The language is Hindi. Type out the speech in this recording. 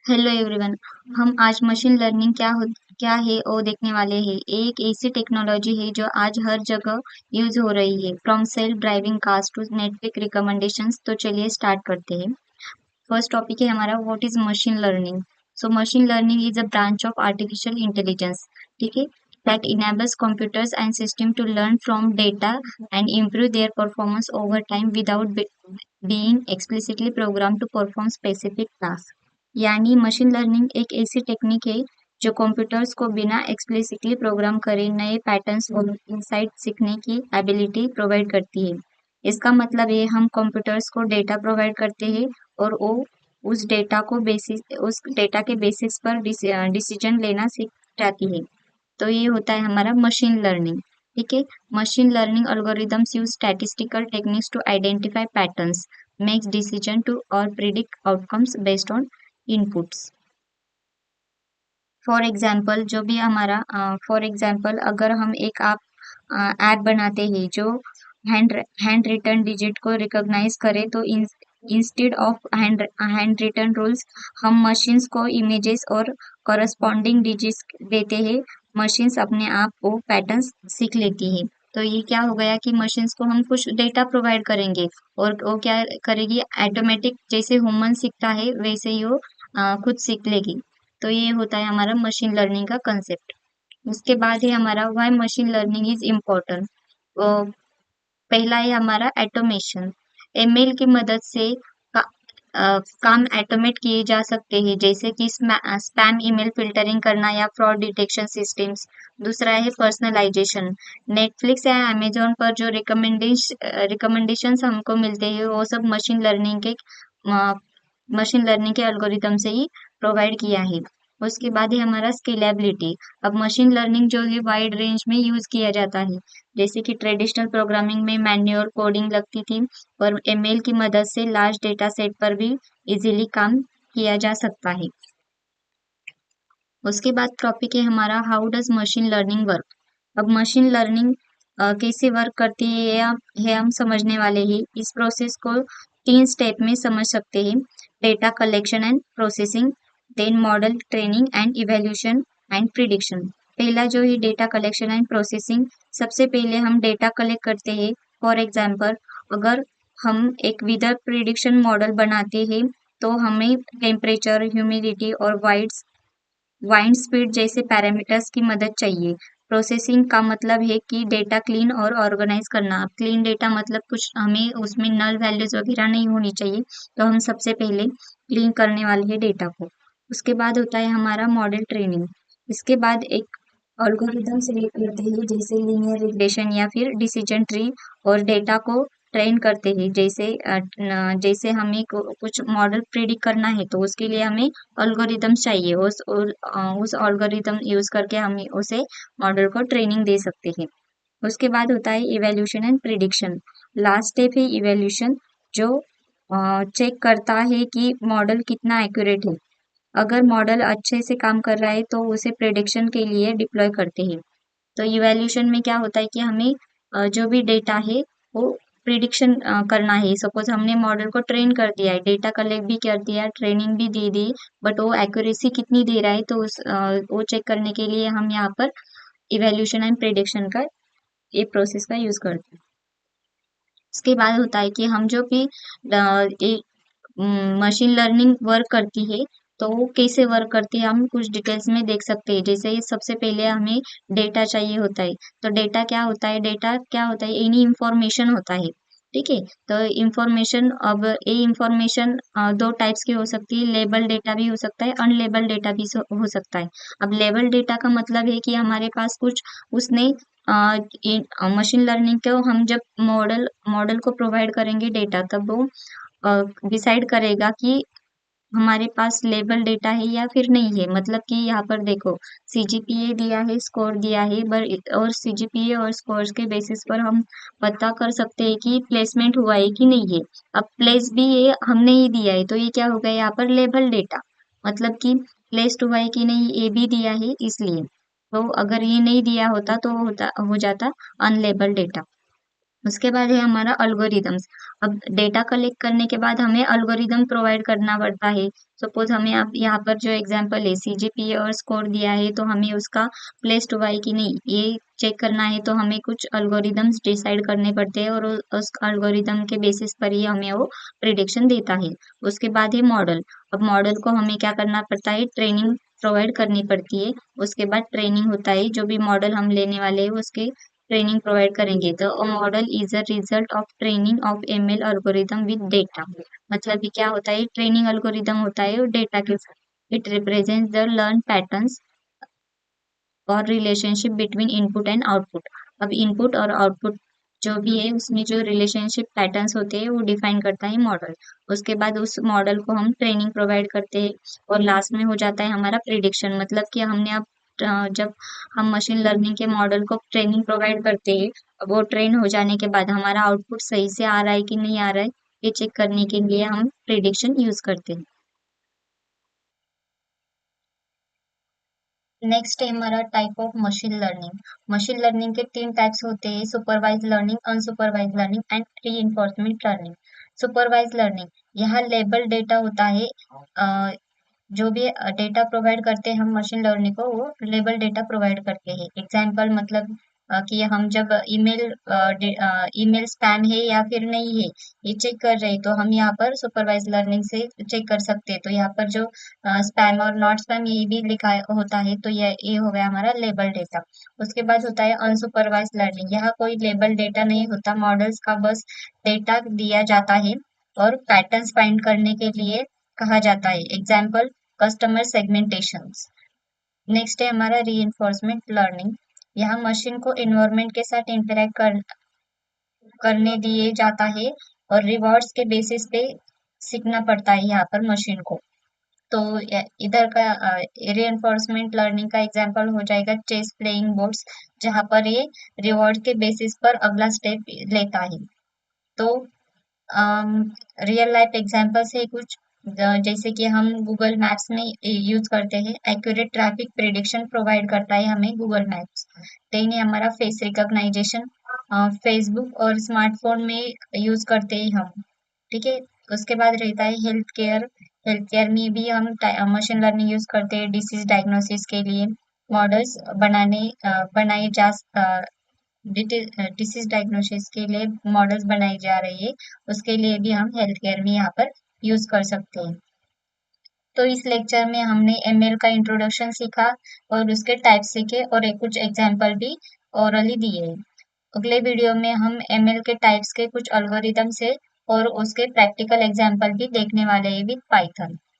Hello everyone. हम आज मशीन लर्निंग क्या है वो देखने वाले हैं। ये एक ऐसी टेक्नोलॉजी है जो आज हर जगह यूज हो रही है, from self driving cars to Netflix recommendations. तो चलिए स्टार्ट करते हैं। फर्स्ट टॉपिक है हमारा, what is machine learning. So machine learning is a branch of artificial intelligence, ठीक है, that enables computers and system to learn from data and improve their performance over time without being explicitly programmed to perform specific tasks। यानी मशीन लर्निंग एक ऐसी टेक्निक है जो कंप्यूटर्स को बिना एक्सप्लिसिटली प्रोग्राम करे नए पैटर्न्स और इंसाइट सीखने की एबिलिटी प्रोवाइड करती है। इसका मतलब है हम कंप्यूटर्स को डेटा प्रोवाइड करते हैं और वो उस डेटा के बेसिस पर डिसीजन लेना सीख जाती है। तो ये होता है हमारा मशीन लर्निंग। ठीक है। Machine learning algorithms use statistical techniques to identify patterns, makes decision to और predict outcomes based on inputs. For example जो भी हमारा फॉर एग्जाम्पल अगर हम एक ऐप बनाते हैं जो हैंड रिटन डिजिट को रिकॉग्नाइज करे, तो instead of hand written rules हम मशीन्स को इमेजेस और करस्पॉन्डिंग डिजिट्स देते हैं। मशीन्स अपने आप वो पैटर्न्स सीख लेती है। तो ये क्या हो गया कि मशीन्स को हम कुछ डेटा प्रोवाइड करेंगे और वो क्या करेगी, ऑटोमेटिक जैसे ह्यूमन सीखता है वैसे ही वो खुद सीख लेगी। तो ये होता है हमारा मशीन लर्निंग का कंसेप्ट। उसके बाद है हमारा why machine learning is important. पहला है हमारा एटोमेशन। एमएल की मदद से का, काम ऑटोमेट किए जा सकते हैं, जैसे कि स्पैम ईमेल फिल्टरिंग करना या फ्रॉड डिटेक्शन सिस्टम्स। दूसरा है पर्सनलाइजेशन। नेटफ्लिक्स या अमेजोन पर जो रिकमेंडेशंस हमको मिलते हैं वो सब मशीन लर्निंग के एल्गोरिथम से ही प्रोवाइड किया है। उसके बाद है हमारा स्केलेबिलिटी। अब मशीन लर्निंग जो है वाइड रेंज में यूज किया जाता है, जैसे कि ट्रेडिशनल प्रोग्रामिंग में मैन्युअल कोडिंग लगती थी, और एमएल की मदद से लार्ज डेटा सेट पर भी इजीली काम किया जा सकता है। उसके बाद टॉपिक है हमारा, how does machine learning work. अब मशीन लर्निंग कैसे वर्क करती है हम समझने वाले हैं। इस प्रोसेस को 3 स्टेप में समझ सकते हैं: data collection and processing, then model training and evaluation and prediction. पहला जो है डेटा कलेक्शन एंड प्रोसेसिंग। सबसे पहले हम डेटा कलेक्ट करते हैं। फॉर एग्जाम्पल अगर हम एक वेदर प्रिडिक्शन मॉडल बनाते हैं तो हमें टेम्परेचर, ह्यूमिडिटी और वाइंड स्पीड जैसे पैरामीटर्स की मदद चाहिए। प्रोसेसिंग का मतलब है कि डेटा क्लीन और ऑर्गेनाइज करना। अब क्लीन डेटा मतलब कुछ हमें उसमें नल वैल्यूज वगैरह नहीं होनी चाहिए, तो हम सबसे पहले क्लीन करने वाले हैं डेटा को। उसके बाद होता है हमारा मॉडल ट्रेनिंग। इसके बाद एक एल्गोरिथम सेलेक्ट करते हैं, जैसे लीनियर रिग्रेशन या फिर डिसीजन ट्री, और डेटा को ट्रेन करते हैं। जैसे हमें कुछ मॉडल प्रिडिक्ट करना है तो उसके लिए हमें एल्गोरिथम्स चाहिए। उस एल्गोरिथम यूज करके हम उसे मॉडल को ट्रेनिंग दे सकते हैं। उसके बाद होता है evaluation and prediction. Last step है इवैल्यूएशन, जो चेक करता है कि मॉडल कितना एक्यूरेट है। अगर मॉडल अच्छे से काम कर रहा है तो उसे प्रिडिक्शन के लिए डिप्लॉय करते हैं। तो इवैल्यूएशन में क्या होता है कि हमें जो भी डेटा है वो प्रिडिक्शन करना है। सपोज हमने मॉडल को ट्रेन कर दिया है, डेटा कलेक्ट भी कर दिया, ट्रेनिंग भी दे दी, बट वो एक्यूरेसी कितनी दे रहा है, तो वो चेक करने के लिए हम यहाँ पर इवैल्यूएशन एंड प्रिडिक्शन का ये प्रोसेस का यूज करते हैं। उसके बाद होता है कि हम जो भी मशीन लर्निंग वर्क करती है तो वो कैसे वर्क करती है हम कुछ डिटेल्स में देख सकते हैं। जैसे सबसे पहले हमें डेटा चाहिए होता है। तो डेटा क्या होता है, एनी इंफॉर्मेशन होता है। ठीक है। तो इंफॉर्मेशन, अब ये इंफॉर्मेशन दो टाइप्स की हो सकती है, लेबल डेटा भी हो सकता है, अनलेबल डेटा भी हो सकता है। अब लेबल डेटा का मतलब है कि हमारे पास कुछ उसने मशीन लर्निंग को हम जब मॉडल को प्रोवाइड करेंगे डेटा, तब वो डिसाइड करेगा कि हमारे पास लेबल डेटा है या फिर नहीं है। मतलब कि यहाँ पर देखो, सीजीपीए दिया है, स्कोर दिया है, और सीजीपीए और स्कोर्स के बेसिस पर हम पता कर सकते हैं कि प्लेसमेंट हुआ है कि नहीं है। अब प्लेस भी ये हमने ही दिया है, तो ये क्या हो गया यहाँ पर लेबल डेटा, मतलब कि प्लेस्ड हुआ है कि नहीं ये भी दिया है इसलिए। तो अगर ये नहीं दिया होता तो हो जाता अनलेबल डेटा। उसके बाद है हमारा अल्गोरिदम्स। अब डेटा कलेक्ट करने के बाद हमें अल्गोरिदम प्रोवाइड करना पड़ता है। सपोज हमें आप यहाँ पर जो एग्जांपल है सीजीपीए और स्कोर दिया है, तो हमें उसका प्लेस टू वाई की नहीं ये चेक करना है, तो हमें कुछ अल्गोरिदम्स डिसाइड करने पड़ते हैं और उस अल्गोरिदम के बेसिस पर ही हमें वो प्रिडिक्शन देता है। उसके बाद है मॉडल। अब मॉडल को हमें क्या करना पड़ता है, ट्रेनिंग प्रोवाइड करनी पड़ती है। उसके बाद ट्रेनिंग होता है, जो भी मॉडल हम लेने वाले हैं उसके ट्रेनिंग प्रोवाइड करेंगे। तो a model is a result of training of ML algorithm with data. मतलब कि क्या होता है, ट्रेनिंग अल्गोरिदम होता है और डेटा के साथ। It represents the learn patterns और relationship between input and output. अब इनपुट और आउटपुट जो भी है उसमें जो रिलेशनशिप पैटर्न्स होते हैं वो डिफाइन करता है मॉडल। उसके बाद उस मॉडल को हम ट्रेनिंग प्रोवाइड करते हैं और लास्ट में हो जाता है हमारा प्रिडिक्शन। मतलब कि हमने अब जब हम मशीन लर्निंग के मॉडल को ट्रेनिंग प्रोवाइड करते हैं, अब वो ट्रेन हो जाने के बाद हमारा आउटपुट सही से आ रहा है कि नहीं आ रहा है, ये चेक करने के लिए हम प्रिडिक्शन यूज करते हैं। नेक्स्ट है हमारा type of machine learning. Machine learning के तीन टाइप्स होते हैं, supervised learning, unsupervised learning and reinforcement learning. Supervised learning, यहाँ लेबल डेटा होता है। जो भी डेटा प्रोवाइड करते हैं हम मशीन लर्निंग को, वो लेबल डेटा प्रोवाइड करते हैं। एग्जाम्पल मतलब कि हम जब ईमेल स्पैम है या फिर नहीं है ये चेक कर रहे हैं, तो हम यहाँ पर सुपरवाइज लर्निंग से चेक कर सकते हैं। तो यहाँ पर जो स्पैम और नॉट स्पैम ये भी लिखा होता है, तो ये हो गया हमारा लेबल डेटा। उसके बाद होता है अनसुपरवाइज लर्निंग। यहाँ कोई लेबल डेटा नहीं होता, मॉडल्स का बस डेटा दिया जाता है और पैटर्न्स फाइंड करने के लिए कहा जाता है। Example customer सेगमेंटेशंस। नेक्स्ट है हमारा रीइंफोर्समेंट लर्निंग। यहाँ मशीन को एनवायरनमेंट के साथ इंटरेक्ट करने दिए जाता है और रिवॉर्ड्स के बेसिस पे सीखना पड़ता है यहाँ पर मशीन को। तो इधर का रीइंफोर्समेंट लर्निंग का एग्जांपल हो जाएगा चेस प्लेइंग बोर्ड्स, जहाँ पर ये रिवॉर्ड के बेसिस पर अगला स्टेप लेता है। तो रियल लाइफ एग्जांपल्स है कुछ, जैसे कि हम गूगल मैप्स में यूज करते हैं, एक्यूरेट ट्रैफिक प्रिडिक्शन प्रोवाइड करता है हमें गूगल मैप्स। देन है हमारा फेस रिकॉग्नाइजेशन, फेसबुक और स्मार्टफोन में यूज करते हैं हम। ठीक है। उसके बाद रहता है हेल्थ केयर। हेल्थ केयर में भी हम मशीन लर्निंग यूज करते हैं डिसीज डायग्नोसिस के लिए। मॉडल्स बनाए जा डिसीज डायग्नोसिस के लिए मॉडल्स बनाई जा रही है, उसके लिए भी हम हेल्थ केयर में यहाँ पर यूज कर सकते हैं। तो इस लेक्चर में हमने एमएल का इंट्रोडक्शन सीखा और उसके टाइप सीखे और एक कुछ एग्जाम्पल भी ओरली दिए। अगले वीडियो में हम एमएल के टाइप्स के कुछ अल्गोरिदम से और उसके प्रैक्टिकल एग्जाम्पल भी देखने वाले हैं विद पाइथन।